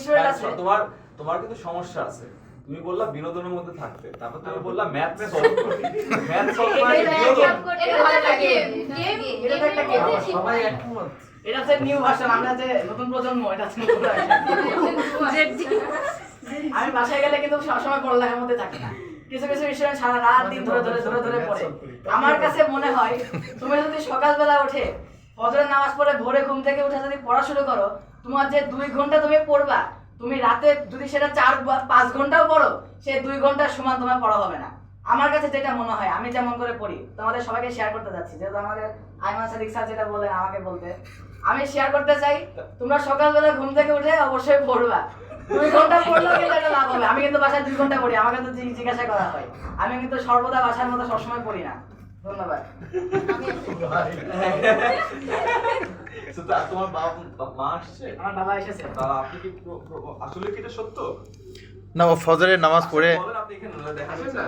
Student আছে। তোমার কিন্তু সমস্যা আছে। তুমি বললা বিনোদনের মধ্যে থাকতে, তারপর তুমি বললা ম্যাথ সলভ করতে। ম্যাথ সলভ মানে বিনোদন। এটা তো একটা গেম। সবাই একমত। এটা হচ্ছে নিউ ভার্সন, আমরা যে নতুন প্রজন্ম, এটা হচ্ছে নতুন version। আমি বাসায় গেলে কিন্তু সবসময় পড়ালেখার মধ্যে থাকি না। কিছু কিছু স্টুডেন্ট সারা রাত দিন ধরে পড়ে। আমার কাছে মনে হয় তুমি যদি সকালবেলা উঠে ফজরের নামাজ পড়ে ভোরে ঘুম থেকে উঠে যদি পড়া শুরু করো, তোমার যে 2 ঘন্টা তুমি পড়বা, তুমি রাতে যদি সেটা 4 বা 5 ঘন্টাও পড়ো, সেই 2 ঘন্টার সমান তোমার পড়া হবে না। আমার কাছে যেটা মনে হয়, আমি যেমন করে পড়ি তোমাদের সবাইকে শেয়ার করতে যাচ্ছি, যেহেতু আমাদের আইমান সাদিক স্যার যেটা বলেন আমাকে বলতে, আমি শেয়ার করতে চাই। তোমরা সকালবেলা ঘুম থেকে উঠে অবশ্যই পড়বা। 2 ঘন্টা পড়লেও কিন্তু এটা লাভ হবে। আমি কিন্তু বাসায় 2 ঘন্টা পড়ি, আমাকে তো জিজ্ঞাসা করা হয়। আমি কিন্তু সর্বদা বাসার মতো সবসময় পড়ি না। ধন্যবাদ। তোমার মা আসছে? আমার বাবা এসেছে। আপনি কি আসলে কি এটা সত্য? না, ও ফজরের নামাজ পড়ে বলেন, আপনি এখানে দেখা যাচ্ছে না?